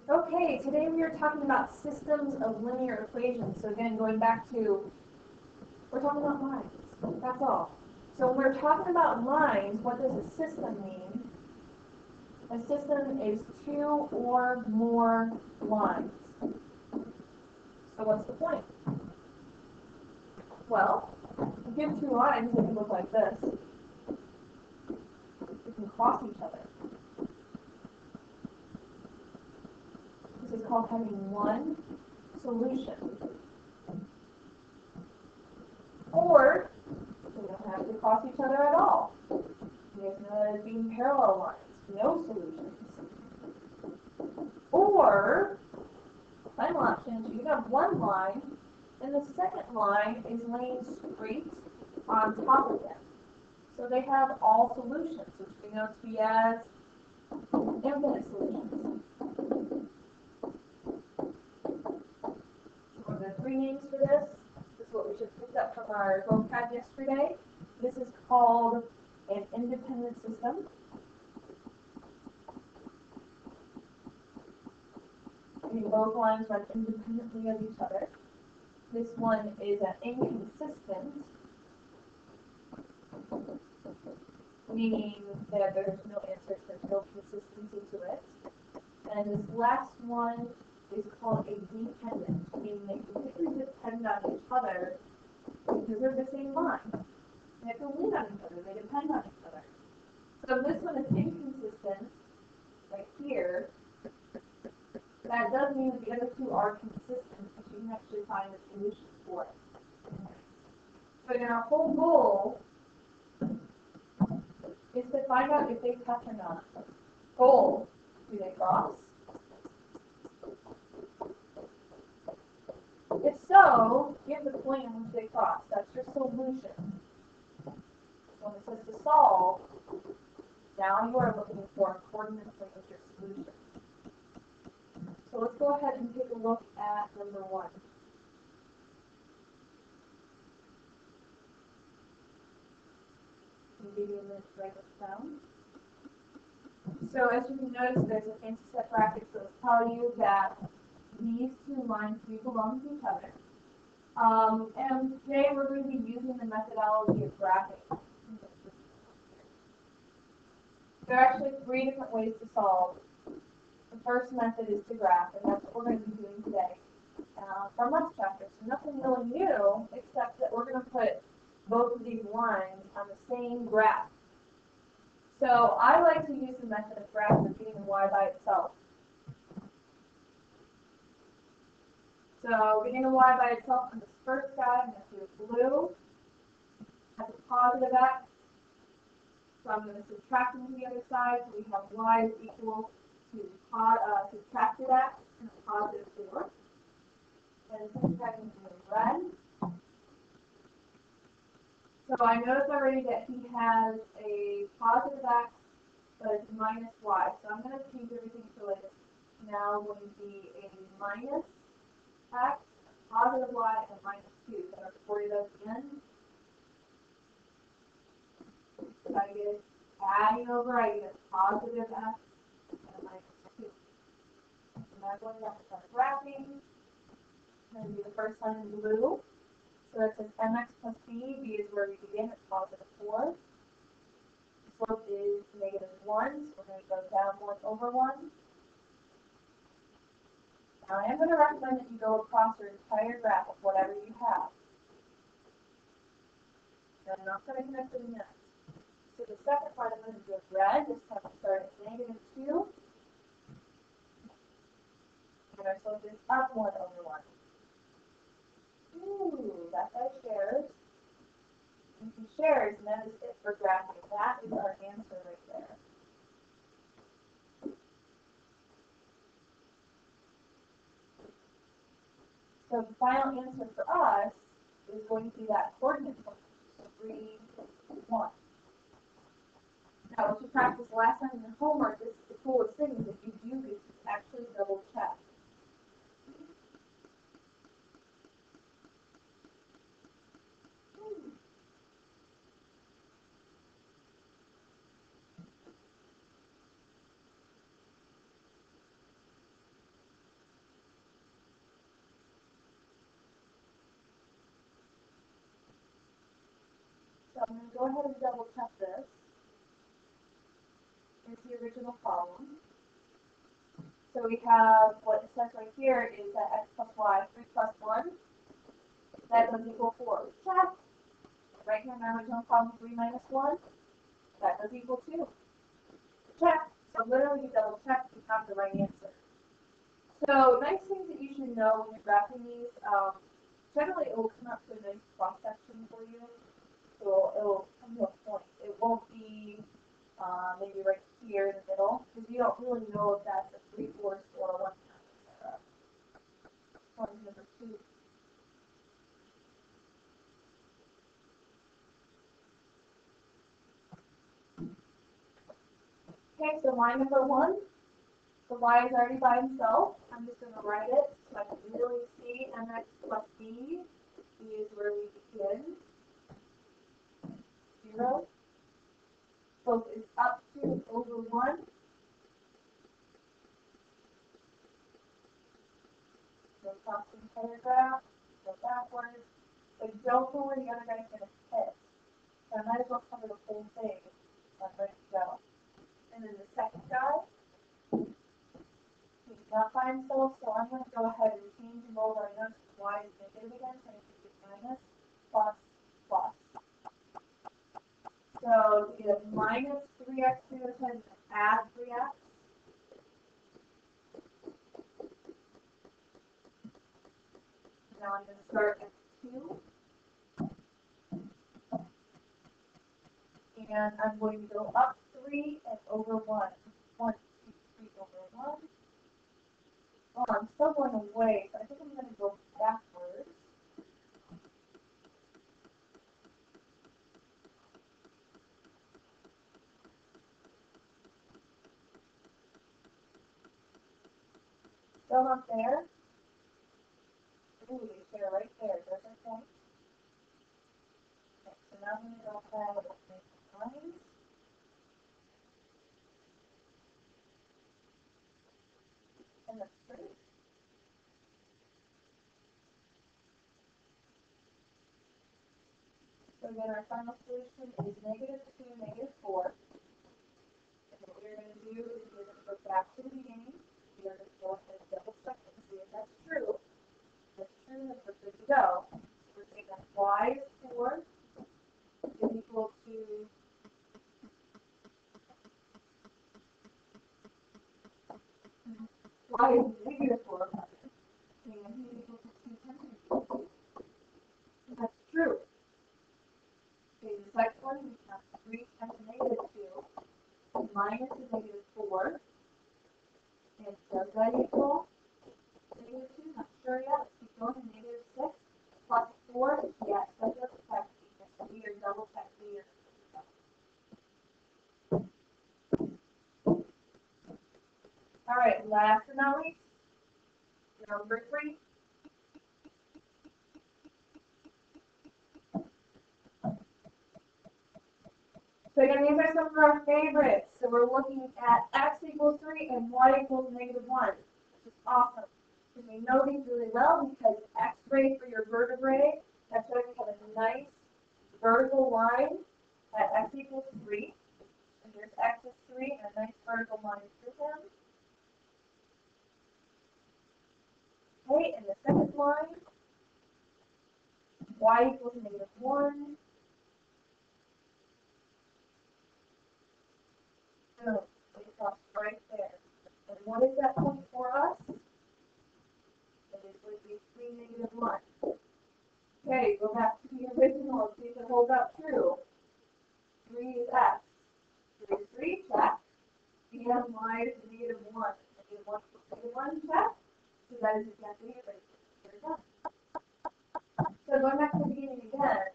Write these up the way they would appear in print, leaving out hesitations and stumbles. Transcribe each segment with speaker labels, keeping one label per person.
Speaker 1: Okay, today we are talking about systems of linear equations. So again, going back to, we're talking about lines. That's all. So when we're talking about lines, what does a system mean? A system is two or more lines. So what's the point? Well, if you have two lines that can look like this, they can cross each other. This is called having one solution. Or they don't have to cross each other at all. You guys know that as being parallel lines, no solutions. Or, final option, you have one line, and the second line is laying straight on top of them. So they have all solutions, which we know to be as infinite solutions. So the three names for this is what we just picked up from our vocab yesterday. This is called an independent system. Both lines run independently of each other. This one is an inconsistent, meaning that there's no answers, there's no consistency to it. And this last one is called a dependent, meaning they completely depend on each other because they're the same line. They have to lean on each other, they depend on each other. So this one is inconsistent, right here. That does mean that the other two are consistent, but you can actually find a solution for it. So again, our whole goal is to find out if they touch or not. Goal, do they cross? If so, give the point in which they cross. That's your solution. When it says to solve, now you are looking for a coordinate point of your solution. So let's go ahead and take a look at number one. Give you a minute to write this down. So as you can notice, there's a fancy set bracket that will tell you that these two lines do belong to each other. And today we're going to be using the methodology of graphing. There are actually three different ways to solve. The first method is to graph, and that's what we're going to be doing today from last chapter. So nothing really new, except that we're going to put both of these lines on the same graph. So I like to use the method of graph of getting y by itself. So getting a y by itself on this first guy, I'm going to do blue, has a positive x. So I'm going to subtract them to the other side, so we have y is equal to subtracted x and a positive 4. And subtracting to red. So I notice already that he has a positive x, but it's minus y. So I'm going to change everything so that it's now going to be a minus x, a positive y, and a minus 2. So I've recorded those again. So I get it adding over, I get a positive x and a minus 2. So now going back to start graphing. I'm going to do the first line in blue. So it says mx plus b. B is where we begin. It's positive 4. The slope is negative 1. So we're going to go down 1 over 1. Now I am going to recommend that you go across your entire graph of whatever you have. And I'm not going to connect to the next. So the second part I'm going to do with red. This time we start at negative 2. And our slope is up 1 over 1. Ooh, that guy shares. And he shares, and that is it for graphing. That is our answer right there. So the final answer for us is going to be that coordinate point. So 3, 1. Now, what you practiced last time in your homework, this is the coolest thing, is if you do this, actually double check. I'm going to go ahead and double check this. Here's the original problem. So we have what it says right here is that x plus y, 3 plus 1, that does equal 4. Check. Right here in our original problem, 3 minus 1, that does equal 2. Check. So literally you double check, you have the right answer. So nice things that you should know when you're graphing these. Generally it will come out to a nice cross section for you. So it will come to a point. It won't be maybe right here in the middle, because you don't really know if that's a 3/4 or a 1/2, etc. Point number 2. Okay, so line number 1, the y is already by himself. I'm just going to write it so I can really see mx plus b. B is where we begin. 0. Slope is up to over 1. Go crossing paragraph, go backwards. I don't know where the other guy's going to hit. So I might as well cover the whole thing. So I'm ready to go. And then the second guy, he's not by himself, so I'm going to go ahead and change him over. I notice y is negative again, so I need to do minus, plus, plus. So we have minus 3x to the 10 add 3x. Now I'm going to start at 2. And I'm going to go up 3 and over 1. 1, 2, 3 over 1. Oh, I'm still going away, so I think I'm going to go backwards. Still not there. Ooh, they share right there. There's our point. Okay, so now I'm going to go ahead and make lines. And that's 3. So again, our final solution is -2, -4. And what we're going to do is we're going to go back to the beginning. We're going to go ahead and double check and see if that's true. If that's true, then we're good to go. So we're saying that y is 4 is equal to y is -4, and he's equal to 2 times. That's true. Okay, the second one, we have 3 times -2. Minus is -4. And does that equal -2? Not sure yet. Let's keep going. -6 plus 4. Yes, that does check. We are double check here. All right, last but not least, number 3. So again, these are some of our favorites. So we're looking at x equals 3 and y equals -1, which is awesome. And we know these really well because x-ray for your vertebrae, that's why we have a nice vertical line at x equals 3. And here's x is 3 and a nice vertical line through them. Okay, and the second line, y equals -1. So we cross right there. And what is that point for us? It is going to be 3, -1. Okay, go back to the original and see if it holds up true. 3 is x. 3 is 3, check. And y is -1. And 1 equals -1, check. So that is exactly it right there. We're done. So going back to the beginning again.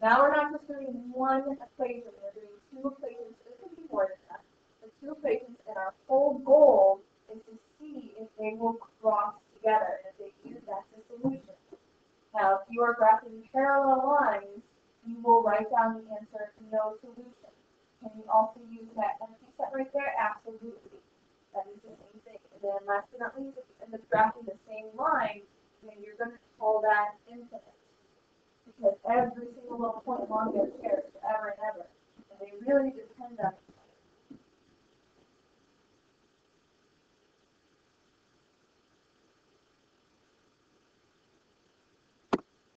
Speaker 1: Now we're not just doing one equation, we're doing 2 equations. It could be more than that. The 2 equations, and our whole goal is to see if they will cross together. And if they do, that's the solution. Now, if you are graphing parallel lines, you will write down the answer, no solution. Can you also use that empty set right there? Absolutely. That is the same thing. And then last but not least, if you end up graphing the same line, then you're going to call that infinite. because every single little point along their chair